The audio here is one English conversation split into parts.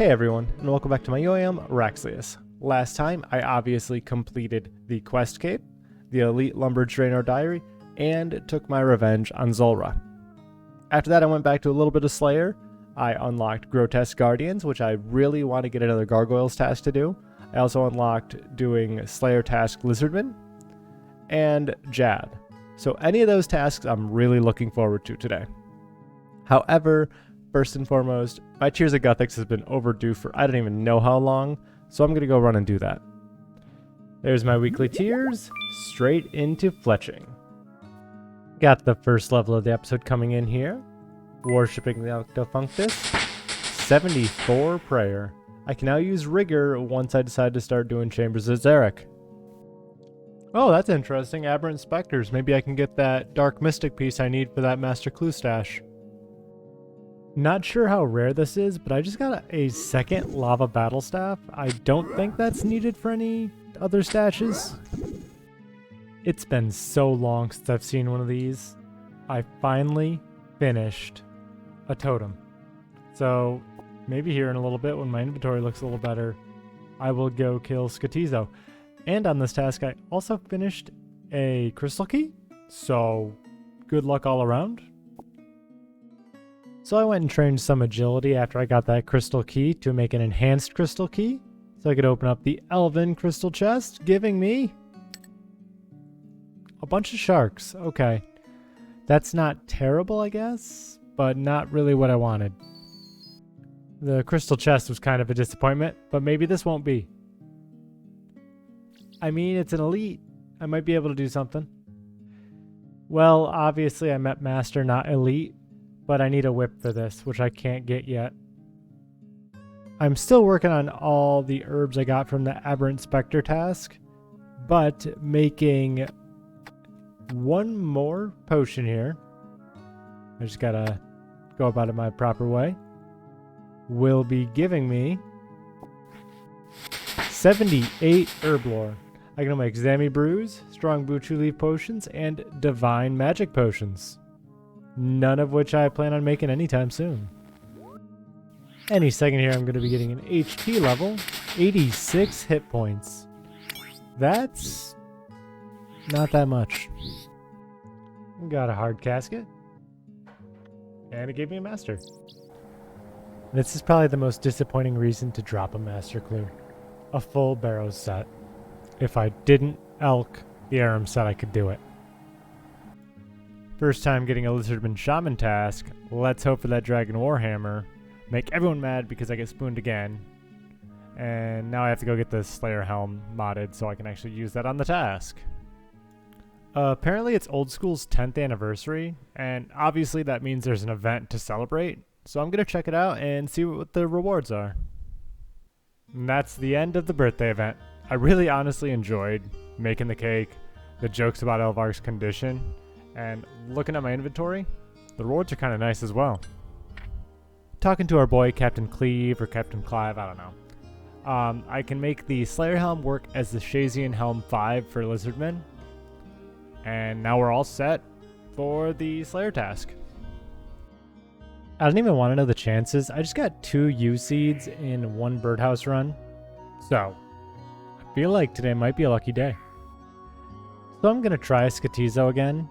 Hey everyone, and welcome back to my UIM Raxlius. Last time, I obviously completed the Quest Cape, the Elite Lumber Draenor Diary, and took my revenge on Zulrah. After that, I went back to a little bit of Slayer. I unlocked Grotesque Guardians, which I really want to get another Gargoyles task to do. I also unlocked doing Slayer Task Lizardman, and Jad. So any of those tasks I'm really looking forward to today. However, first and foremost, my Tears of Guthix has been overdue for I don't even know how long, so I'm going to go run and do that. There's my weekly Tears, straight into Fletching. Got the first level of the episode coming in here. Worshipping the Octofunctus. 74 Prayer. I can now use Rigor once I decide to start doing Chambers of Zarek. Oh, that's interesting. Aberrant Spectres. Maybe I can get that Dark Mystic piece I need for that Master Clue stash. Not sure how rare this is, but I just got a second Lava Battle Staff. I don't think that's needed for any other stashes. It's been so long since I've seen one of these. I finally finished a totem. So maybe here in a little bit when my inventory looks a little better, I will go kill Catizo. And on this task, I also finished a crystal key. So good luck all around. So I went and trained some agility after I got that crystal key to make an enhanced crystal key. So I could open up the Elven crystal chest, giving me a bunch of sharks. Okay. That's not terrible, I guess, but not really what I wanted. The crystal chest was kind of a disappointment, but maybe this won't be. I mean, it's an elite. I might be able to do something. Well, obviously I met Master, not Elite. But I need a whip for this, which I can't get yet. I'm still working on all the herbs I got from the Aberrant Spectre task, but making one more potion here. I just gotta go about it my proper way. Will be giving me 78 herb lore. I can make Zami Brews, Strong Buchu Leaf Potions, and Divine Magic Potions. None of which I plan on making anytime soon. Any second here, I'm going to be getting an HP level, 86 hit points. That's not that much. Got a hard casket. And it gave me a master. This is probably the most disappointing reason to drop a master clue. A full Barrows set. If I didn't elk the Aram set, I could do it. First time getting a Lizardman Shaman task. Let's hope for that Dragon Warhammer. Make everyone mad because I get spooned again. And now I have to go get the Slayer Helm modded so I can actually use that on the task. Apparently it's Old School's 10th anniversary, and obviously that means there's an event to celebrate. So I'm going to check it out and see what the rewards are. And that's the end of the birthday event. I really honestly enjoyed making the cake, the jokes about Elvark's condition, and looking at my inventory, the rewards are kind of nice as well. Talking to our boy Captain Cleve or Captain Clive, I don't know. I can make the Slayer Helm work as the Shazian Helm 5 for Lizardmen. And now we're all set for the Slayer task. I don't even want to know the chances. I just got 2 U seeds in 1 birdhouse run. So, I feel like today might be a lucky day. So I'm going to try Catizo again.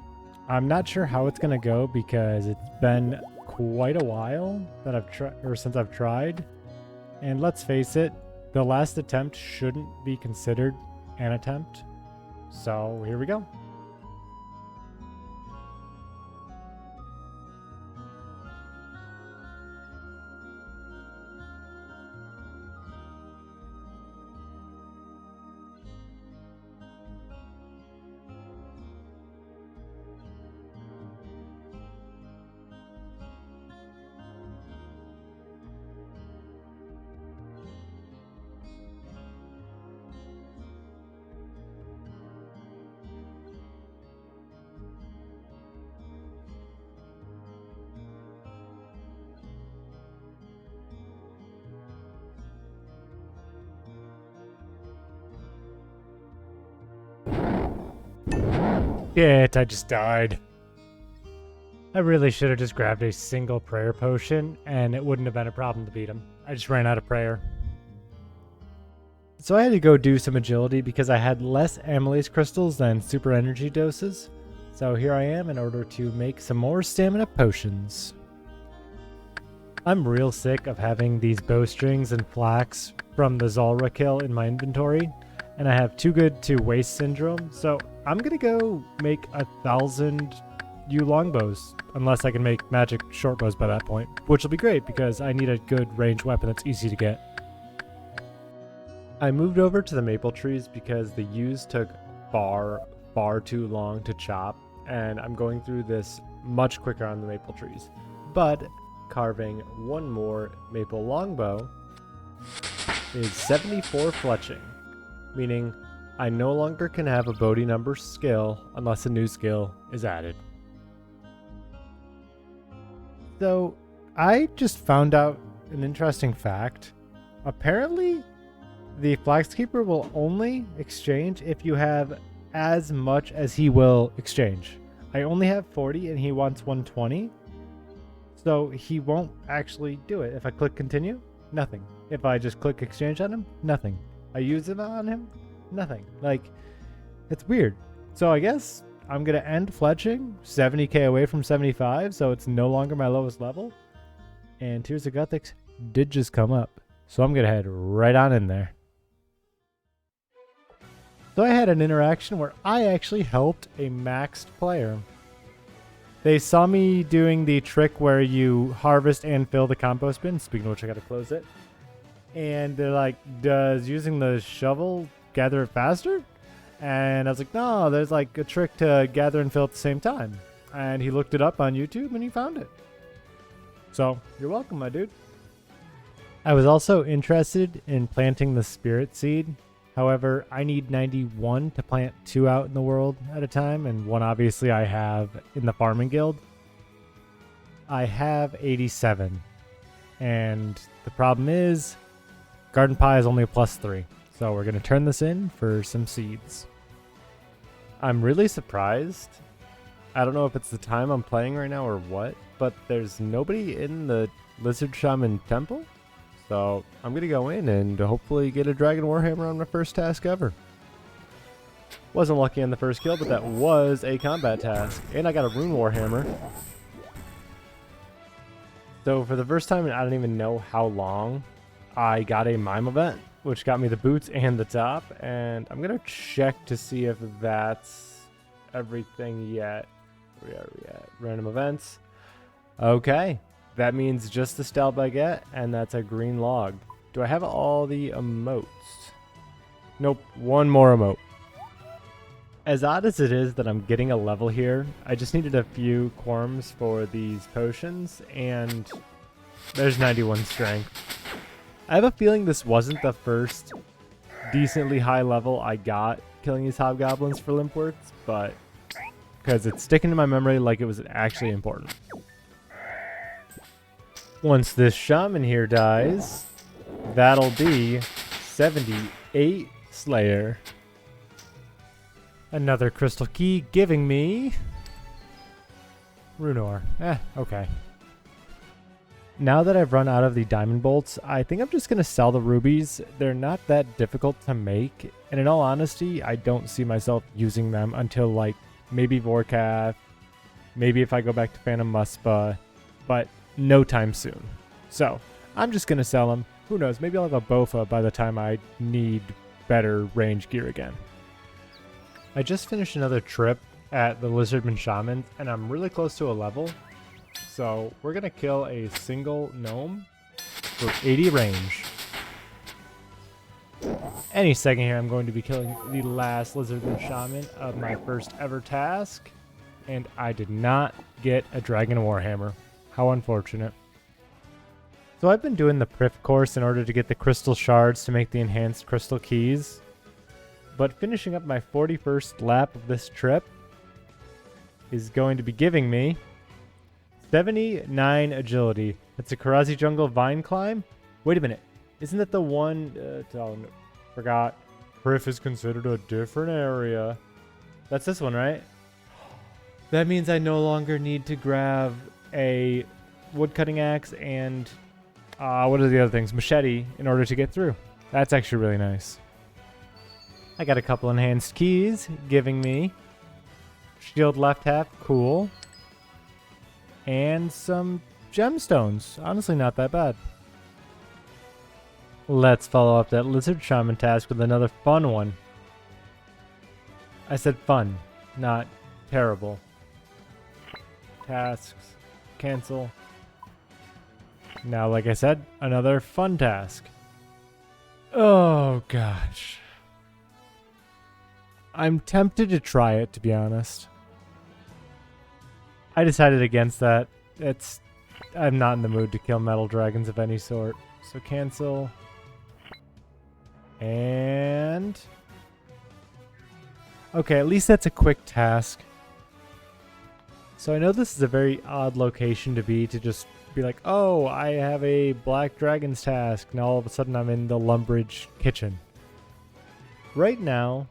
I'm not sure how it's going to go because it's been quite a while that since I've tried. And let's face it, the last attempt shouldn't be considered an attempt. So here we go. Shit, I just died. I really should have just grabbed a single prayer potion, and it wouldn't have been a problem to beat him. I just ran out of prayer. So I had to go do some agility because I had less amylase crystals than super energy doses. So here I am in order to make some more stamina potions. I'm real sick of having these bowstrings and flax from the Zulrah kill in my inventory, and I have too good to waste syndrome, so I'm gonna go make 1,000 longbows, unless I can make magic short bows by that point, which will be great because I need a good ranged weapon that's easy to get. I moved over to the maple trees because the yews took far too long to chop, and I'm going through this much quicker on the maple trees. But carving one more maple longbow is 74 fletching, meaning I no longer can have a Bodhi number skill unless a new skill is added. So I just found out an interesting fact. Apparently, the Flaxkeeper will only exchange if you have as much as he will exchange. I only have 40 and he wants 120. So he won't actually do it. If I click continue, nothing. If I just click exchange on him, nothing. I use it on him, nothing. Like, it's weird. So I guess I'm going to end fletching 70k away from 75, so it's no longer my lowest level. And Tears of Gothics did just come up. So I'm going to head right on in there. So I had an interaction where I actually helped a maxed player. They saw me doing the trick where you harvest and fill the compost bin. Speaking of which, I got to close it. And they're like, does using the shovel gather it faster? And I was like, no, there's like a trick to gather and fill at the same time. And he looked it up on YouTube and he found it. So you're welcome, my dude. I was also interested in planting the spirit seed. However, I need 91 to plant 2 out in the world at a time, and 1 obviously I have in the farming guild. I have 87, and the problem is Garden Pie is only a +3, so we're going to turn this in for some seeds. I'm really surprised. I don't know if it's the time I'm playing right now or what, but there's nobody in the Lizard Shaman Temple. So I'm going to go in and hopefully get a Dragon Warhammer on my first task ever. Wasn't lucky on the first kill, but that was a combat task. And I got a Rune Warhammer. So for the first time in I don't even know how long, I got a Mime event, which got me the boots and the top. And I'm going to check to see if that's everything yet. Where are we at? Random events. Okay. That means just the Stout Baguette, and that's a green log. Do I have all the emotes? Nope, 1 more emote. As odd as it is that I'm getting a level here, I just needed a few quorums for these potions, and there's 91 strength. I have a feeling this wasn't the first decently high level I got killing these hobgoblins for Limpworts, but because it's sticking to my memory like it was actually important. Once this shaman here dies, that'll be 78 Slayer. Another crystal key giving me Runor. Okay. Now that I've run out of the diamond bolts, I think I'm just going to sell the rubies. They're not that difficult to make, and in all honesty, I don't see myself using them until like maybe Vorkath, maybe if I go back to Phantom Muspa, but no time soon. So I'm just going to sell them. Who knows, maybe I'll have a Bofa by the time I need better range gear again. I just finished another trip at the Lizardman Shamans, and I'm really close to a level. So we're going to kill a single gnome for 80 range. Any second here, I'm going to be killing the last Lizardman Shaman of my first ever task. And I did not get a Dragon Warhammer. How unfortunate. So I've been doing the Prif course in order to get the crystal shards to make the enhanced crystal keys. But finishing up my 41st lap of this trip is going to be giving me 79 agility. That's a Karazi Jungle Vine Climb. Wait a minute. Isn't that the one... forgot. Prif is considered a different area. That's this one, right? That means I no longer need to grab a woodcutting axe and What are the other things? Machete in order to get through. That's actually really nice. I got a couple enhanced keys giving me shield left half, cool. And some gemstones. Honestly, not that bad. Let's follow up that lizard shaman task with another fun one. I said fun, not terrible. Tasks, cancel. Now, like I said, another fun task. Oh gosh. I'm tempted to try it, to be honest. I decided against that. I'm not in the mood to kill metal dragons of any sort. So cancel. And... okay, at least that's a quick task. So I know this is a very odd location to be, to just be like, oh, I have a black dragon's task. Now all of a sudden I'm in the Lumbridge kitchen. Right now,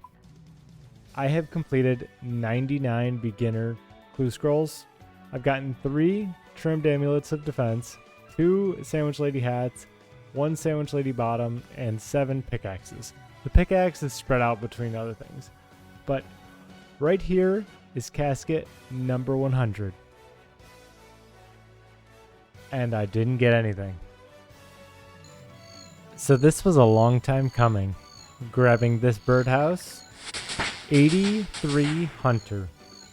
I have completed 99 beginner clue scrolls. I've gotten 3 trimmed amulets of defense, 2 sandwich lady hats, 1 sandwich lady bottom, and 7 pickaxes. The pickaxe is spread out between other things. But right here is casket number 100. And I didn't get anything. So this was a long time coming. Grabbing this birdhouse. 83 hunter.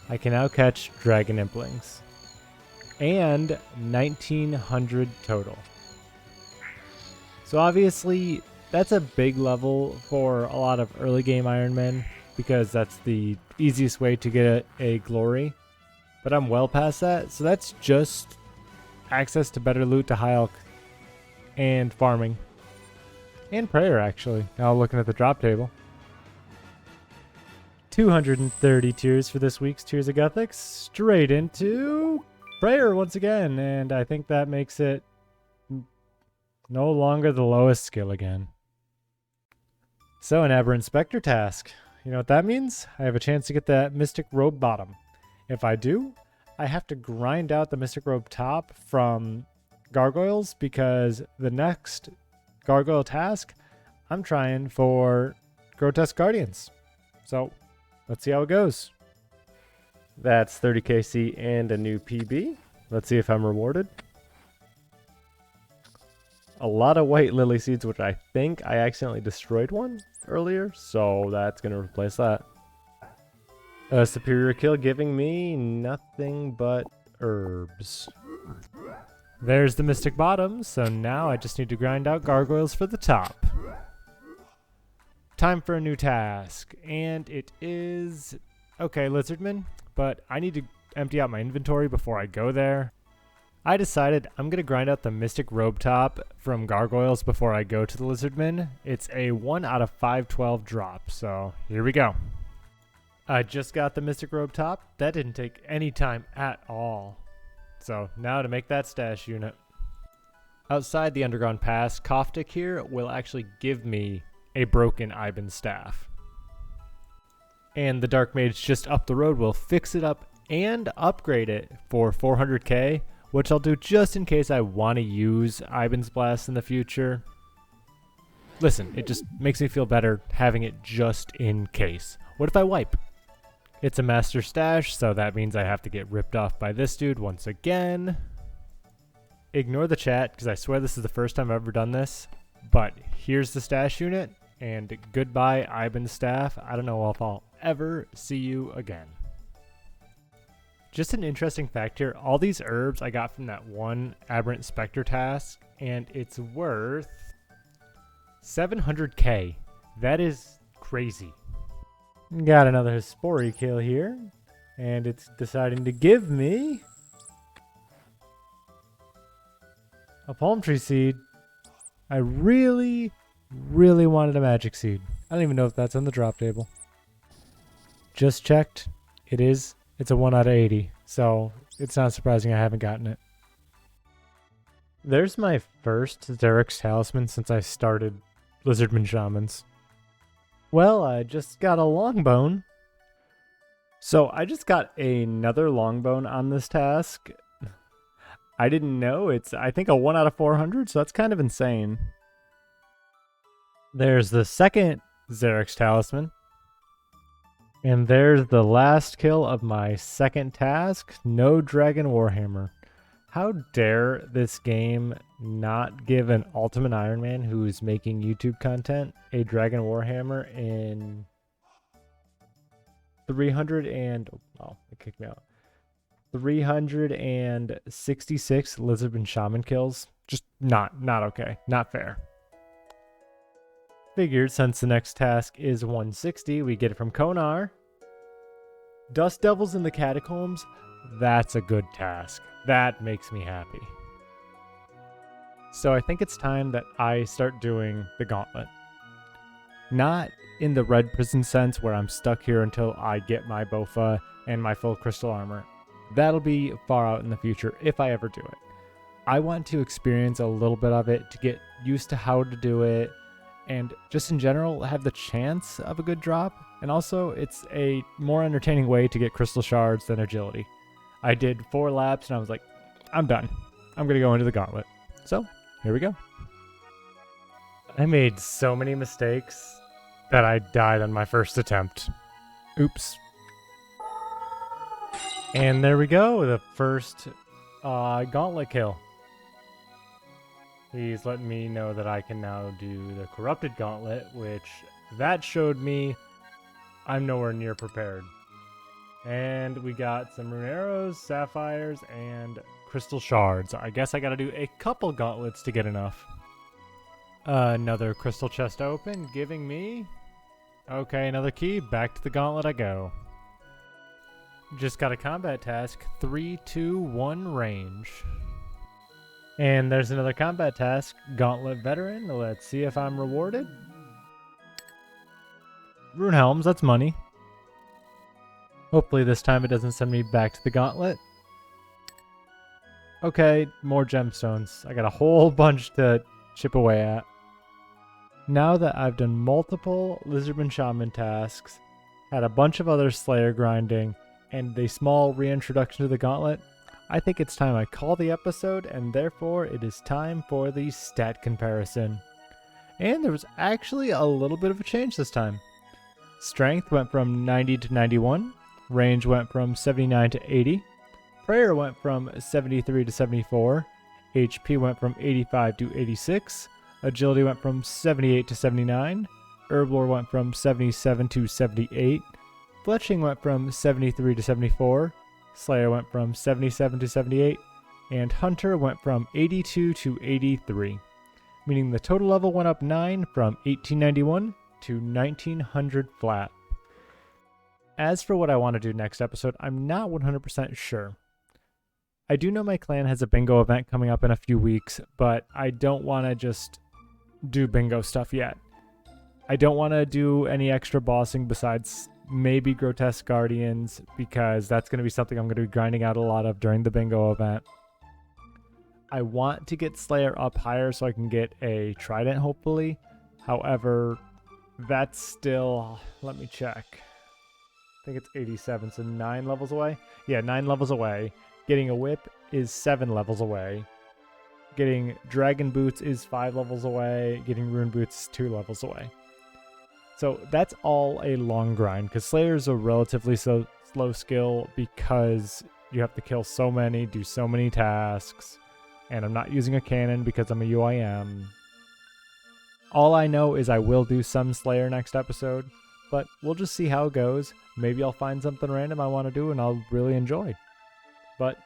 I can now catch dragon implings. And 1900 total. So obviously that's a big level for a lot of early game Iron Men, because that's the easiest way to get a glory. But I'm well past that, so that's just access to better loot to high elk and farming. And prayer, actually. Now looking at the drop table. 230 tiers for this week's Tears of Gothic. Straight into prayer once again, and I think that makes it no longer the lowest skill again. So an Aberrant Spectre task. You know what that means? I have a chance to get that Mystic Robe bottom. If I do, I have to grind out the Mystic Robe top from Gargoyles, because the next Gargoyle task, I'm trying for Grotesque Guardians. So let's see how it goes. That's 30 KC and a new PB. Let's see if I'm rewarded. A lot of white lily seeds, which I think I accidentally destroyed one earlier, so that's going to replace that. A superior kill giving me nothing but herbs. There's the Mystic Bottom, so now I just need to grind out Gargoyles for the top. Time for a new task, and it is... okay, Lizardman, but I need to empty out my inventory before I go there. I decided I'm going to grind out the Mystic Robe top from Gargoyles before I go to the Lizardman. It's a 1 out of 512 drop, so here we go. I just got the Mystic Robe top. That didn't take any time at all. So now to make that stash unit. Outside the Underground Pass, Koftik here will actually give me a broken Iban staff. And the Dark Mage just up the road will fix it up and upgrade it for 400k, which I'll do just in case I want to use Iban's Blast in the future. Listen, it just makes me feel better having it just in case. What if I wipe? It's a master stash, so that means I have to get ripped off by this dude once again. Ignore the chat, because I swear this is the first time I've ever done this. But here's the stash unit, and goodbye Iban's staff. I don't know if I'll ever see you again. Just an interesting fact here, all these herbs I got from that one Aberrant Spectre task, and it's worth 700k. That is crazy. Got another Hespori kill here, and it's deciding to give me a palm tree seed. I really wanted a magic seed. I don't even know if that's on the drop table. Just checked. It is. It's a 1 out of 80, so it's not surprising I haven't gotten it. There's my first Derek's Talisman since I started Lizardman Shamans. Well, I just got a longbone. So I just got another longbone on this task. I didn't know. It's, I think, a 1 out of 400, so that's kind of insane. There's the second Xerix Talisman. And there's the last kill of my second task, no Dragon Warhammer. How dare this game not give an Ultimate Iron Man who's making YouTube content a Dragon Warhammer in 300 and... oh, it kicked me out. 366 Lizardman Shaman kills. Just not okay. Not fair. Figured since the next task is 160, we get it from Konar. Dust Devils in the Catacombs, that's a good task. That makes me happy. So I think it's time that I start doing the Gauntlet. Not in the Red Prison sense where I'm stuck here until I get my Bofa and my full crystal armor. That'll be far out in the future if I ever do it. I want to experience a little bit of it to get used to how to do it, and just in general have the chance of a good drop. And also, it's a more entertaining way to get crystal shards than agility. I did 4 laps and I was like, I'm done. I'm going to go into the Gauntlet. So, here we go. I made so many mistakes that I died on my first attempt. Oops. And there we go, the first Gauntlet kill. He's letting me know that I can now do the Corrupted Gauntlet, which that showed me I'm nowhere near prepared. And we got some rune arrows, sapphires, and crystal shards. I guess I gotta do a couple gauntlets to get enough. Another crystal chest open, giving me... okay, another key. Back to the Gauntlet I go. Just got a combat task, 3, 2, 1 range. And there's another combat task, Gauntlet Veteran. Let's see if I'm rewarded. Rune Helms, that's money. Hopefully this time it doesn't send me back to the Gauntlet. Okay, more gemstones. I got a whole bunch to chip away at. Now that I've done multiple Lizardman Shaman tasks, had a bunch of other Slayer grinding, and a small reintroduction to the Gauntlet, I think it's time I call the episode, and therefore it is time for the stat comparison. And there was actually a little bit of a change this time. Strength went from 90 to 91, range went from 79 to 80, prayer went from 73 to 74, HP went from 85 to 86, agility went from 78 to 79, herblore went from 77 to 78, fletching went from 73 to 74, Slayer went from 77 to 78, and Hunter went from 82 to 83, meaning the total level went up 9 from 1891 to 1900 flat. As for what I want to do next episode, I'm not 100% sure. I do know my clan has a bingo event coming up in a few weeks, but I don't want to just do bingo stuff yet. I don't want to do any extra bossing besides maybe Grotesque Guardians, because that's going to be something I'm going to be grinding out a lot of during the bingo event. I want to get Slayer up higher so I can get a Trident, hopefully. However, that's still... let me check. I think it's 87, so 9 levels away? Yeah, 9 levels away. Getting a whip is 7 levels away. Getting Dragon Boots is 5 levels away. Getting Rune Boots is 2 levels away. So that's all a long grind, because Slayer is a relatively slow skill because you have to kill so many, do so many tasks, and I'm not using a cannon because I'm a UIM. All I know is I will do some Slayer next episode, but we'll just see how it goes. Maybe I'll find something random I want to do and I'll really enjoy. But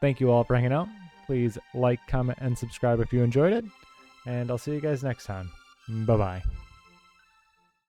thank you all for hanging out. Please like, comment, and subscribe if you enjoyed it, and I'll see you guys next time. Bye-bye.